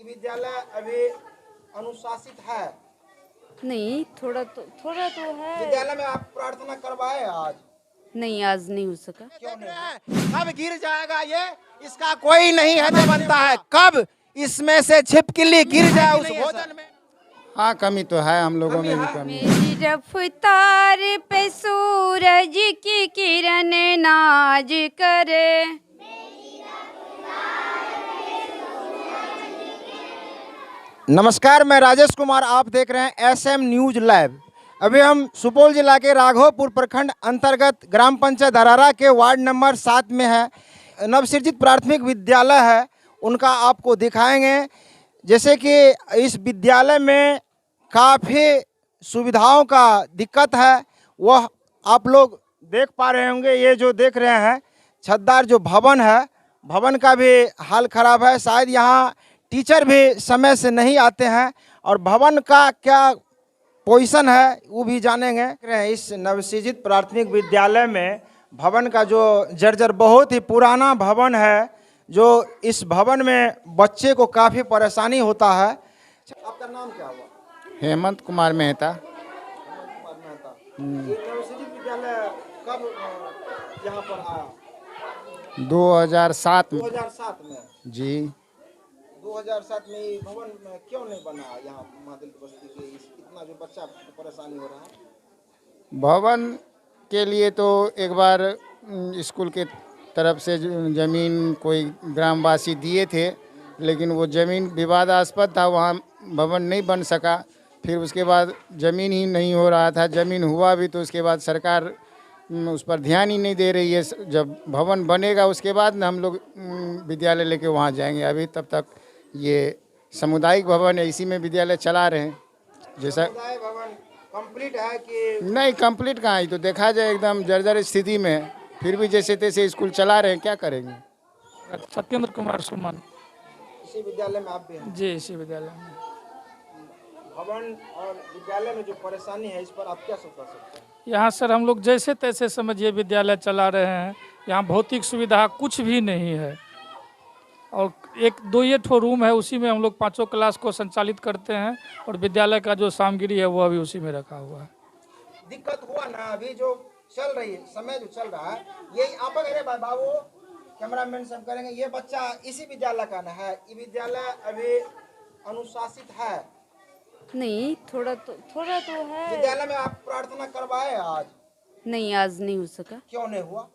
विद्यालय अभी अनुशासित है? नहीं, थोड़ा तो है। विद्यालय में आप प्रार्थना करवाए आज? नहीं, आज नहीं हो सका। क्यों नहीं? कब गिर जाएगा ये, इसका कोई नहीं है बनता है। कब इसमें से छिपकली गिर जाए उस भोजन में? हाँ, कमी तो है, हम लोगों में भी कमी है। मेरी रफ्तार पे सूरज की किरण नाज करे। नमस्कार, मैं राजेश कुमार, आप देख रहे हैं एसएम न्यूज लाइव। अभी हम सुपौल जिला के राघोपुर प्रखंड अंतर्गत ग्राम पंचायत धरारा के वार्ड नंबर 7 में है। नवसृजित प्राथमिक विद्यालय है, उनका आपको दिखाएंगे। जैसे कि इस विद्यालय में काफ़ी सुविधाओं का दिक्कत है, वह आप लोग देख पा रहे होंगे। ये जो देख रहे हैं छतदार जो भवन है, भवन का भी हाल ख़राब है। शायद यहाँ टीचर भी समय से नहीं आते हैं और भवन का क्या पोजीशन है वो भी जानेंगे। इस नवसृजित प्राथमिक विद्यालय में भवन का जो जर्जर बहुत ही पुराना भवन है, जो इस भवन में बच्चे को काफ़ी परेशानी होता है। आपका नाम क्या हुआ? हेमंत कुमार मेहता। ये नवसृजित विद्यालय कब यहाँ पर आया? 2007 में। 2007 में जी। 2007 में ये भवन क्यों नहीं बना यहाँ महादलित बस्ती के? इतना जो बच्चा परेशानी हो रहा है। भवन के लिए तो एक बार स्कूल के तरफ से ज़मीन कोई ग्रामवासी दिए थे, लेकिन वो ज़मीन विवादास्पद था, वहाँ भवन नहीं बन सका। फिर उसके बाद ज़मीन ही नहीं हो रहा था। ज़मीन हुआ भी तो उसके बाद सरकार उस पर ध्यान ही नहीं दे रही है। जब भवन बनेगा उसके बाद न हम लोग विद्यालय लेके वहाँ जाएंगे। अभी तब तक ये सामुदायिक भवन है, इसी में विद्यालय चला रहे हैं। जैसा भवन कंप्लीट है कि नहीं, कंप्लीट कहाँ है, तो देखा जाए एकदम जर्जर स्थिति में है। फिर भी जैसे तैसे स्कूल चला रहे हैं, क्या करेंगे। सत्येंद्र कुमार सुमन। इसी विद्यालय में आप भी हैं? जी, इसी विद्यालय में। भवन और विद्यालय में जो परेशानी है, इस पर आप क्या सब कर सकते हैं? यहाँ सर हम लोग जैसे तैसे समझिए विद्यालय चला रहे हैं। यहाँ भौतिक सुविधा कुछ भी नहीं है और एक दो ये ठो रूम है, उसी में हम लोग 5 क्लास को संचालित करते हैं और विद्यालय का जो सामग्री है वो अभी उसी में रखा हुआ है। दिक्कत हुआ ना, अभी जो चल रही है, समय जो चल रहा है, ये आप अगर बाबू कैमरामैन सब करेंगे, ये बच्चा इसी विद्यालय का ना है। ये विद्यालय अभी अनुशासित है? नहीं, थोड़ा तो है। विद्यालय में आप प्रार्थना करवाए आज? नहीं, आज नहीं हो सका। क्यों नहीं हुआ?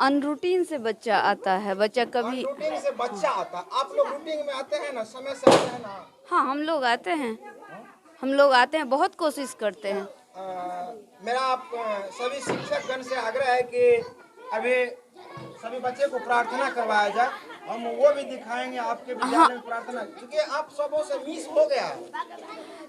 अनरूटीन से बच्चा आता है। बच्चा कभी रूटीन से बच्चा आता है। आप लोग रूटीन में आते हैं ना, समय से आते हैं ना? हाँ, हम लोग आते हैं, बहुत कोशिश करते हैं। मेरा आप सभी शिक्षक गण से आग्रह है कि अभी सभी बच्चे को प्रार्थना करवाया जाए। हम वो भी दिखाएंगे आपके विद्यालय में प्रार्थना, क्योंकि आप सबों से मिस हो गया है।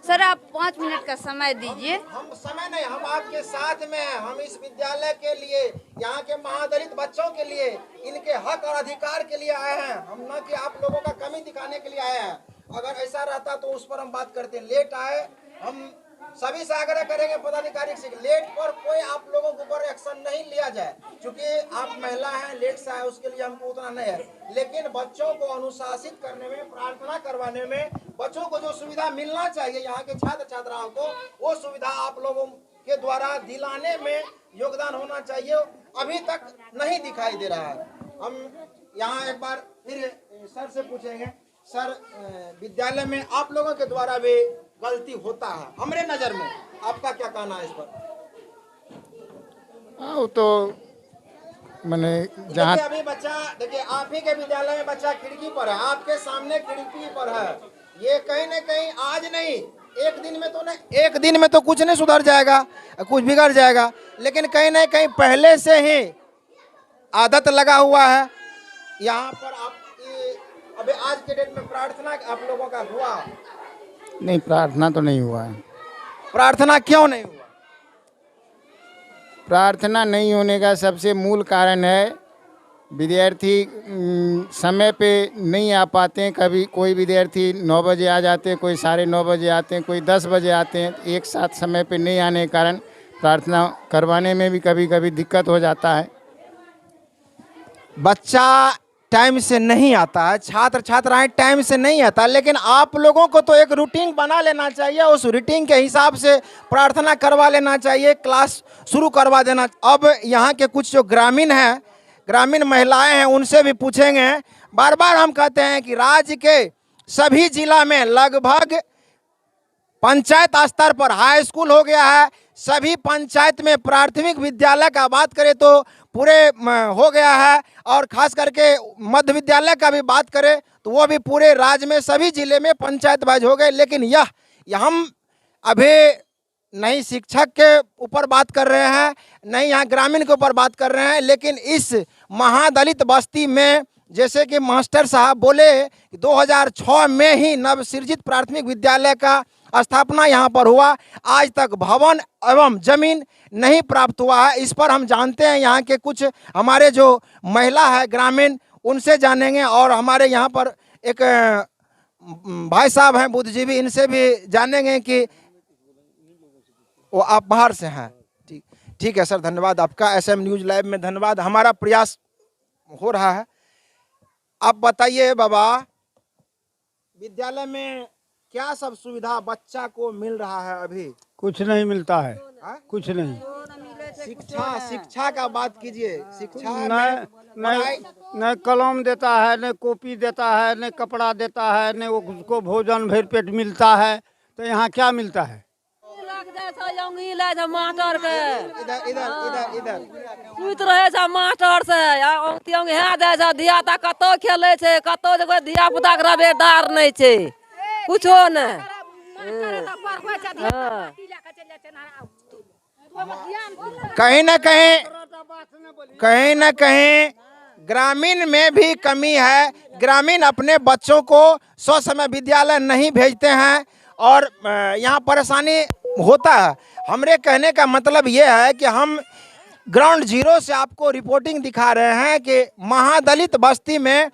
सर, आप 5 मिनट का समय दीजिए। हम समय नहीं, हम आपके साथ में हैं। हम इस विद्यालय के लिए, यहाँ के महादलित बच्चों के लिए, इनके हक और अधिकार के लिए आए हैं। हम न कि आप लोगों का कमी दिखाने के लिए आए हैं। अगर ऐसा रहता तो उस पर हम बात करते। लेट आए, हम सभी से आग्रह करेंगे पदाधिकारी से, लेट पर कोई आप लोगों के ऊपर एक्शन नहीं लिया जाए। क्योंकि आप महिला हैं, लेट से आए, उसके लिए हमको उतना नहीं है, लेकिन बच्चों को अनुशासित करने में, प्रार्थना करवाने में, बच्चों को जो सुविधा मिलना चाहिए यहाँ के छात्र छात्राओं को, वो सुविधा आप लोगों के द्वारा दिलाने में योगदान होना चाहिए। अभी तक नहीं दिखाई दे रहा है। हम यहाँ एक बार फिर सर से पूछेंगे, सर विद्यालय में आप लोगों के द्वारा भी गलती होता है हमारे नजर में, आपका क्या कहना है इस पर? वो तो मैंने जहाँ अभी बच्चा देखिए, आप ही के विद्यालय में बच्चा खिड़की पर है, आपके सामने खिड़की पर है। ये कहीं न कहीं आज नहीं, एक दिन में तो कुछ नहीं सुधर जाएगा, कुछ बिगड़ जाएगा, लेकिन कहीं न कहीं पहले से ही आदत लगा हुआ है। यहाँ पर आप अभी आज के डेट में प्रार्थना आप लोगों का हुआ? नहीं, प्रार्थना तो नहीं हुआ है। प्रार्थना क्यों नहीं हुआ? प्रार्थना नहीं होने का सबसे मूल कारण है विद्यार्थी समय पे नहीं आ पाते हैं। कभी कोई विद्यार्थी 9 बजे आ जाते हैं, कोई 9:30 बजे आते हैं, कोई 10 बजे आते हैं। एक साथ समय पे नहीं आने के कारण प्रार्थना करवाने में भी कभी कभी दिक्कत हो जाता है। बच्चा टाइम से नहीं आता है, छात्र छात्राएं टाइम से नहीं आता, लेकिन आप लोगों को तो एक रूटीन बना लेना चाहिए, उस रूटीन के हिसाब से प्रार्थना करवा लेना चाहिए, क्लास शुरू करवा देना। अब यहाँ के कुछ जो ग्रामीण हैं, ग्रामीण महिलाएं हैं, उनसे भी पूछेंगे। बार बार हम कहते हैं कि राज्य के सभी जिला में लगभग पंचायत स्तर पर हाई स्कूल हो गया है, सभी पंचायत में प्राथमिक विद्यालय का बात करें तो पूरे हो गया है, और खास करके मध्य विद्यालय का भी बात करें तो वो भी पूरे राज्य में सभी जिले में पंचायत वाइज हो गए। लेकिन यह हम अभी नहीं शिक्षक के ऊपर बात कर रहे हैं, नहीं यहाँ ग्रामीण के ऊपर बात कर रहे हैं, लेकिन इस महादलित बस्ती में जैसे कि मास्टर साहब बोले 2006 में ही नवसृजित प्राथमिक विद्यालय का स्थापना यहाँ पर हुआ, आज तक भवन एवं जमीन नहीं प्राप्त हुआ है। इस पर हम जानते हैं यहाँ के कुछ हमारे जो महिला है ग्रामीण, उनसे जानेंगे, और हमारे यहाँ पर एक भाई साहब हैं बुद्धिजीवी, इनसे भी जानेंगे कि वो आप बाहर से हैं। ठीक है सर, धन्यवाद आपका, SM न्यूज़ लाइव में धन्यवाद। हमारा प्रयास हो रहा है। आप बताइए बाबा, विद्यालय में क्या सब सुविधा बच्चा को मिल रहा है अभी? कुछ नहीं मिलता है, हाँ? कुछ नहीं। शिक्षा का बात कीजिए। शिक्षा न कलम देता है, न कॉपी देता है, न कपड़ा देता है, न उसको भोजन भर पेट मिलता है, तो यहाँ क्या मिलता है? मास्टर के इधर इधर इधर इधर सुत रहे छै मास्टर से धिया पुता कतौ खेले छै, कतौ धिया पुता के रबेदार नहीं छै, कुछो नहीं। कहीं न कहीं ग्रामीण में भी कमी है। ग्रामीण अपने बच्चों को स्वसमय विद्यालय नहीं भेजते हैं और यहाँ परेशानी होता है। हमरे कहने का मतलब ये है कि हम ग्राउंड जीरो से आपको रिपोर्टिंग दिखा रहे हैं कि महादलित बस्ती में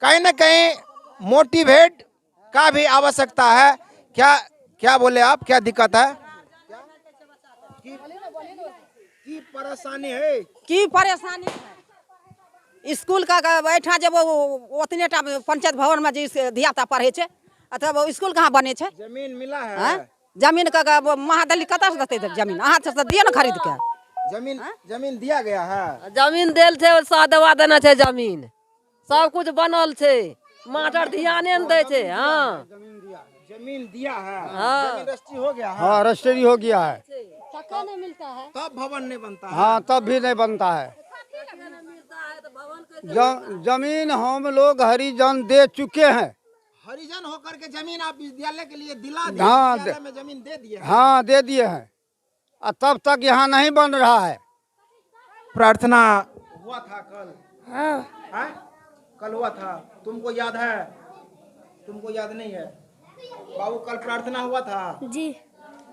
कहीं न कहीं मोटिवेट का भी आवश्यकता है। क्या बोले आप, क्या दिक्कत है, की परेशानी है? की परेशानी है? स्कूल का बैठा जब उतने टा पंचायत भवन में जे धिया पुता पढ़े छे, अथवा स्कूल कहाँ बने छे? जमीन मिला है? जमीन का महादलित कतऽ से देते जमीन? अहाँ से दिए ना खरीद के। जमीन दिया गया है, जमीन देल छे, सादवा देना छे, जमीन सब कुछ बनल छे, मास्टर ध्याने न दे छे। हाँ जमीन दिया है, हाँ। जमीन रजिस्ट्री हो गया है। हाँ, रजिस्ट्री हो गया है, टका नहीं मिलता है, तब भवन नहीं बनता है। हाँ तब भी नहीं बनता है। जमीन हम लोग हरिजन दे चुके हैं। हरिजन होकर के जमीन आप विद्यालय के लिए दिला दिए? हाँ, विद्यालय में जमीन दे दिए हैं? हाँ दे दिए हैं, और तब तक यहाँ नहीं बन रहा है। प्रार्थना हुआ था कल? हाँ कल हुआ था, तुमको याद है? तुमको याद नहीं है? बाबू कल प्रार्थना हुआ था जी,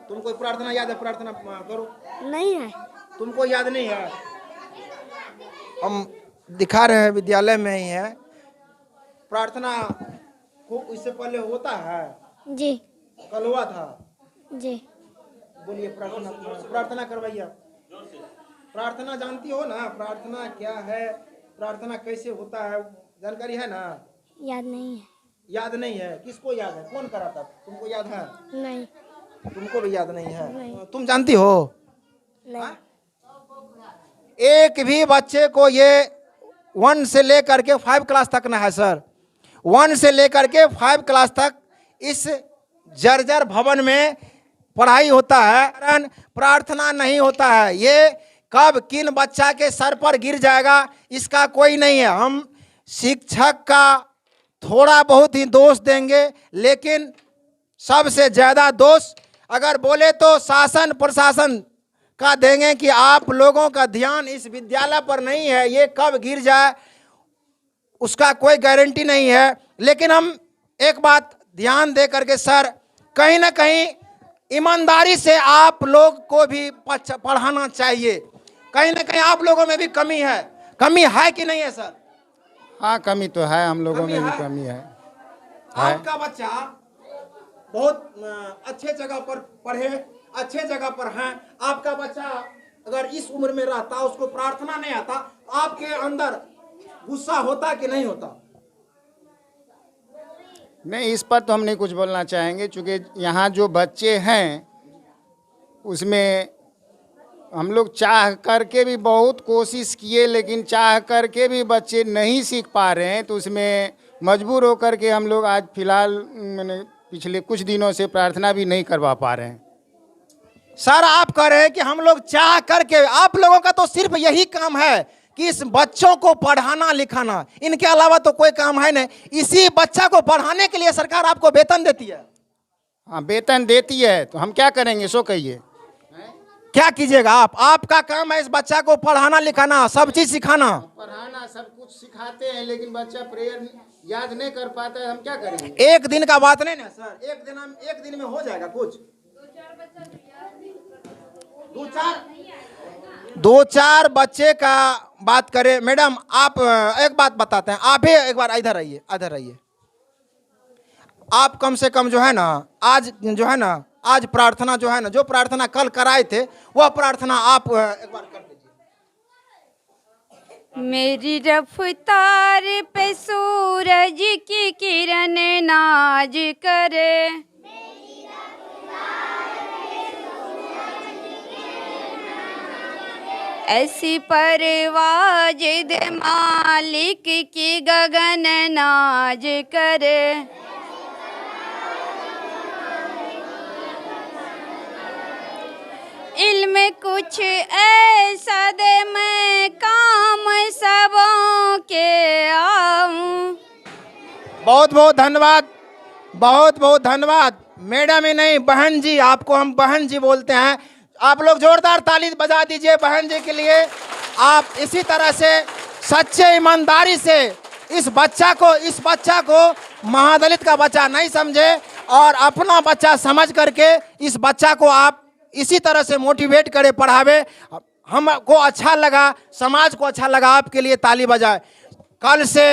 तुमको प्रार्थना याद है? प्रार्थना करो। नहीं है। तुमको याद नहीं है? हम दिखा रहे हैं, विद्यालय में ही है। प्रार्थना खूब इससे पहले होता है? जी कल हुआ था? जी बोलिए, प्रार्थना करवाइए। प्रार्थना जानती हो ना? प्रार्थना क्या है, प्रार्थना कैसे होता है, जानकारी है ना? याद नहीं है। याद नहीं है? किसको याद है? कौन कराता? तुमको याद है? नहीं तुमको भी याद नहीं है? नहीं। तुम जानती हो? नहीं। एक भी बच्चे को ये 1 से लेकर के 5 क्लास तक ना है सर, 1 से लेकर के 5 क्लास तक इस जर्जर भवन में पढ़ाई होता है, प्रार्थना नहीं होता है। ये कब किन बच्चा के सर पर गिर जाएगा इसका कोई नहीं है। हम शिक्षक का थोड़ा बहुत ही दोष देंगे, लेकिन सबसे ज़्यादा दोष अगर बोले तो शासन प्रशासन का देंगे कि आप लोगों का ध्यान इस विद्यालय पर नहीं है। ये कब गिर जाए उसका कोई गारंटी नहीं है। लेकिन हम एक बात ध्यान दे करके सर, कहीं ना कहीं ईमानदारी से आप लोग को भी पढ़ाना चाहिए। कहीं ना कहीं आप लोगों में भी कमी है कि नहीं है सर? हाँ कमी तो है, हम लोगों कमी में भी है। कमी है। आपका बच्चा बहुत अच्छे जगह पर पढ़े, अच्छे जगह पर है। आपका बच्चा अगर इस उम्र में रहता, उसको प्रार्थना नहीं आता, आपके अंदर गुस्सा होता कि नहीं होता? नहीं, इस पर तो हम नहीं कुछ बोलना चाहेंगे, क्योंकि यहाँ जो बच्चे हैं उसमें हम लोग चाह करके भी बहुत कोशिश किए, लेकिन चाह करके भी बच्चे नहीं सीख पा रहे हैं, तो उसमें मजबूर होकर के हम लोग आज फिलहाल मैंने पिछले कुछ दिनों से प्रार्थना भी नहीं करवा पा रहे हैं। सर आप कह रहे हैं कि हम लोग चाह करके, आप लोगों का तो सिर्फ यही काम है कि इस बच्चों को पढ़ाना लिखाना, इनके अलावा तो कोई काम है नहीं। इसी बच्चा को पढ़ाने के लिए सरकार आपको वेतन देती है। हाँ, वेतन देती है, तो हम क्या करेंगे सो कहिए। क्या कीजिएगा आप? आपका काम है इस बच्चा को पढ़ाना लिखाना, सब चीज सिखाना। पढ़ाना सब कुछ सिखाते हैं, लेकिन बच्चा प्रेयर याद नहीं कर पाता है, हम क्या करेंगे। एक दिन का बात नहीं ना सर, एक दिन में हो जाएगा कुछ। दो चार बच्चे का बात करें। मैडम आप एक बात बताते हैं, आप भी एक बार इधर आइए। आप कम से कम जो है ना, आज प्रार्थना जो है ना, जो प्रार्थना कल कराए थे वह प्रार्थना आप एक बार कर दीजिए। मेरी रफ्तार पे सूरज की किरण नाज करे, ऐसी परवाज दे मालिक की गगन नाज करे। इल्म कुछ ऐसा दे मैं काम सबों के आऊं। बहुत बहुत धन्यवाद, बहुत बहुत धन्यवाद। मैडम ही नहीं, बहन जी, आपको हम बहन जी बोलते हैं। आप लोग जोरदार ताली बजा दीजिए बहन जी के लिए। आप इसी तरह से सच्चे ईमानदारी से इस बच्चा को महादलित का बच्चा नहीं समझे और अपना बच्चा समझ करके इस बच्चा को आप इसी तरह से मोटिवेट करे, पढ़ावे। हमको अच्छा लगा, समाज को अच्छा लगा, आपके लिए ताली बजाए। कल से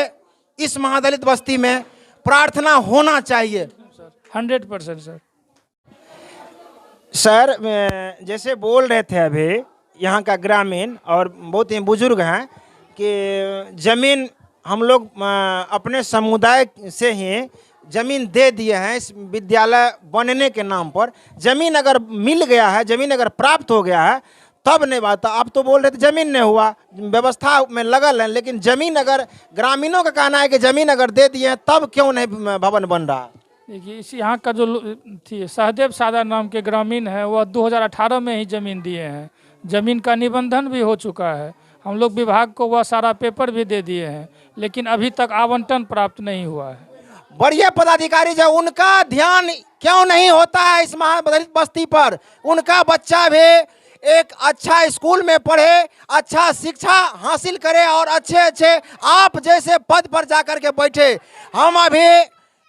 इस महादलित बस्ती में प्रार्थना होना चाहिए। 100% सर। सर जैसे बोल रहे थे अभी यहाँ का ग्रामीण और बहुत ही बुजुर्ग हैं कि ज़मीन हम लोग अपने समुदाय से ही ज़मीन दे दिए हैं इस विद्यालय बनने के नाम पर। ज़मीन अगर मिल गया है, ज़मीन अगर प्राप्त हो गया है तब नहीं बात। आप तो बोल रहे थे ज़मीन नहीं हुआ, व्यवस्था में लगल है, लेकिन ज़मीन अगर, ग्रामीणों का कहना है कि ज़मीन अगर दे दिए हैं तब क्यों नहीं भवन बन रहा? देखिए, इस यहाँ का जो थी सहदेव सादा नाम के ग्रामीण है, वह 2018 में ही ज़मीन दिए हैं। ज़मीन का निबंधन भी हो चुका है, हम लोग विभाग को वह सारा पेपर भी दे दिए हैं, लेकिन अभी तक आवंटन प्राप्त नहीं हुआ है। बढ़िया पदाधिकारी जो, उनका ध्यान क्यों नहीं होता है इस महादलित बस्ती पर? उनका बच्चा भी एक अच्छा स्कूल में पढ़े, अच्छा शिक्षा हासिल करे और अच्छे आप जैसे पद पर जाकर के बैठे। हम अभी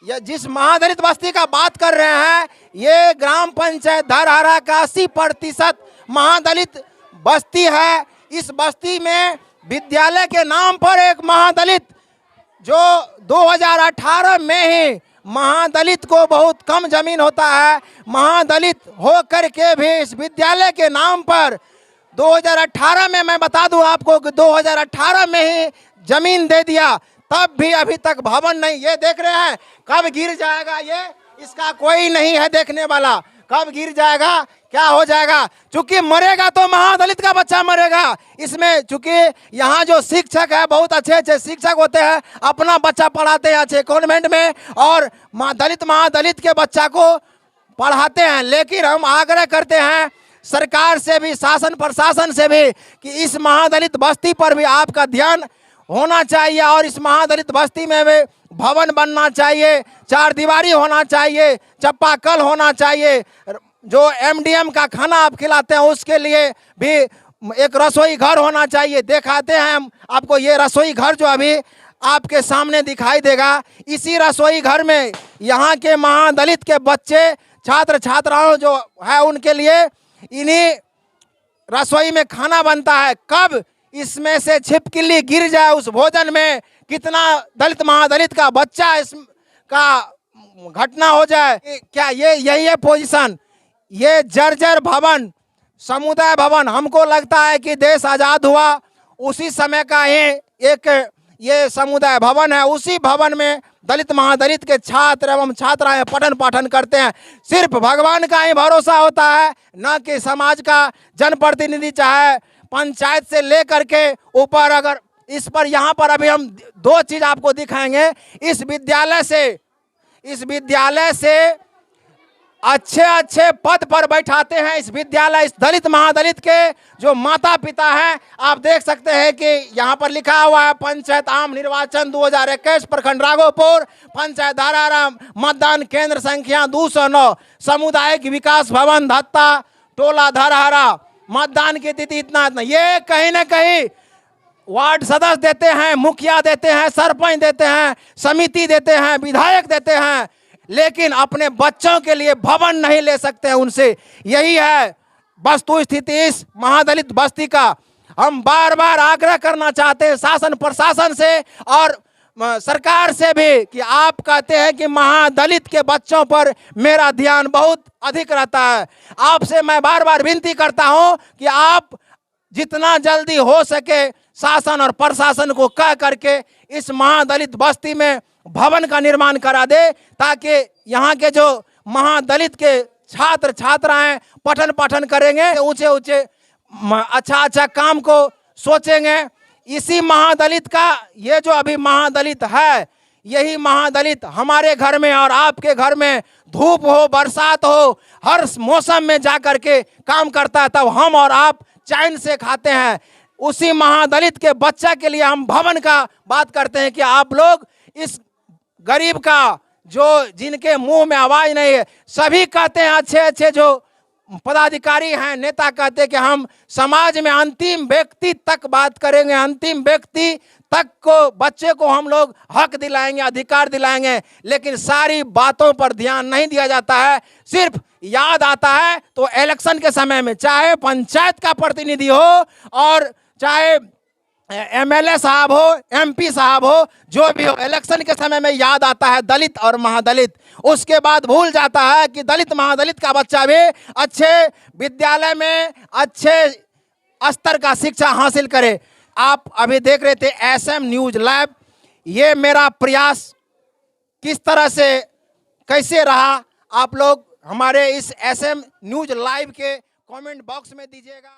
जिस महादलित बस्ती का बात कर रहे हैं, ये ग्राम पंचायत धरहरा का 80% महादलित बस्ती है। इस बस्ती में विद्यालय के नाम पर एक महादलित, जो 2018 में ही महादलित को बहुत कम जमीन होता है, महादलित हो करके भी इस विद्यालय के नाम पर 2018 में, मैं बता दूं आपको कि 2018 में ही जमीन दे दिया, तब भी अभी तक भवन नहीं। ये देख रहे हैं कब गिर जाएगा, ये इसका कोई नहीं है देखने वाला, कब गिर जाएगा, क्या हो जाएगा। चूंकि मरेगा तो महादलित का बच्चा मरेगा इसमें। चूंकि यहाँ जो शिक्षक है बहुत अच्छे शिक्षक होते हैं, अपना बच्चा पढ़ाते हैं अच्छे कॉन्वेंट में और महादलित के बच्चा को पढ़ाते हैं। लेकिन हम आग्रह करते हैं सरकार से भी, शासन प्रशासन से भी कि इस महादलित बस्ती पर भी आपका ध्यान होना चाहिए और इस महादलित बस्ती में भी भवन बनना चाहिए, चार दीवारी होना चाहिए, चापाकल होना चाहिए। जो MDM का खाना आप खिलाते हैं उसके लिए भी एक रसोई घर होना चाहिए। दिखाते हैं हम आपको ये रसोई घर जो अभी आपके सामने दिखाई देगा। इसी रसोई घर में यहाँ के महादलित के बच्चे, छात्र छात्राओं जो है उनके लिए इन्हीं रसोई में खाना बनता है। कब इसमें से छिपकली गिर जाए उस भोजन में, कितना दलित महादलित का बच्चा इसका घटना हो जाए, क्या ये यही है पोजीशन? ये जर्जर भवन, समुदाय भवन, हमको लगता है कि देश आज़ाद हुआ उसी समय का ही एक ये समुदाय भवन है, उसी भवन में दलित महादलित के छात्र एवं छात्राएं पठन पाठन करते हैं। सिर्फ भगवान का ही भरोसा होता है, न कि समाज का जनप्रतिनिधि, चाहे पंचायत से लेकर के ऊपर। अगर इस पर यहाँ पर अभी हम दो चीज आपको दिखाएंगे। इस विद्यालय से अच्छे अच्छे पद पर बैठाते हैं। इस विद्यालय, इस दलित महादलित के जो माता पिता हैं, आप देख सकते हैं कि यहाँ पर लिखा हुआ है पंचायत आम निर्वाचन 2021 प्रखंड राघोपुर, पंचायत धारारा, मतदान केंद्र संख्या 209, सामुदायिक विकास भवन धत्ता, टोला धरहरा, मतदान की तिथि इतना। ये कहीं ना कहीं वार्ड सदस्य देते हैं, मुखिया देते हैं, सरपंच देते हैं, समिति देते हैं, विधायक देते हैं, लेकिन अपने बच्चों के लिए भवन नहीं ले सकते हैं उनसे। यही है वस्तु स्थिति इस महादलित बस्ती का। हम बार बार आग्रह करना चाहते हैं शासन प्रशासन से और सरकार से भी कि आप कहते हैं कि महादलित के बच्चों पर मेरा ध्यान बहुत अधिक रहता है। आपसे मैं बार बार विनती करता हूं कि आप जितना जल्दी हो सके शासन और प्रशासन को कह करके इस महादलित बस्ती में भवन का निर्माण करा दे, ताकि यहाँ के जो महादलित के छात्र छात्राएं पठन पाठन करेंगे, ऊंचे ऊंचे अच्छा काम को सोचेंगे। इसी महादलित का ये जो अभी महादलित है, यही महादलित हमारे घर में और आपके घर में धूप हो बरसात हो हर मौसम में जा करके काम करता है, तब हम और आप चैन से खाते हैं। उसी महादलित के बच्चा के लिए हम भवन का बात करते हैं कि आप लोग इस गरीब का, जो जिनके मुंह में आवाज नहीं है, सभी कहते हैं, अच्छे अच्छे जो पदाधिकारी हैं, नेता कहते हैं कि हम समाज में अंतिम व्यक्ति तक बात करेंगे, अंतिम व्यक्ति तक को, बच्चे को हम लोग हक दिलाएंगे, अधिकार दिलाएंगे, लेकिन सारी बातों पर ध्यान नहीं दिया जाता है। सिर्फ याद आता है तो इलेक्शन के समय में, चाहे पंचायत का प्रतिनिधि हो और चाहे एमएलए साहब हो, एमपी साहब हो, जो भी हो, इलेक्शन के समय में याद आता है दलित और महादलित। उसके बाद भूल जाता है कि दलित महादलित का बच्चा भी अच्छे विद्यालय में अच्छे स्तर का शिक्षा हासिल करे। आप अभी देख रहे थे एसएम न्यूज लाइव। ये मेरा प्रयास किस तरह से कैसे रहा, आप लोग हमारे इस एसएम न्यूज लाइव के कमेंट बॉक्स में दीजिएगा।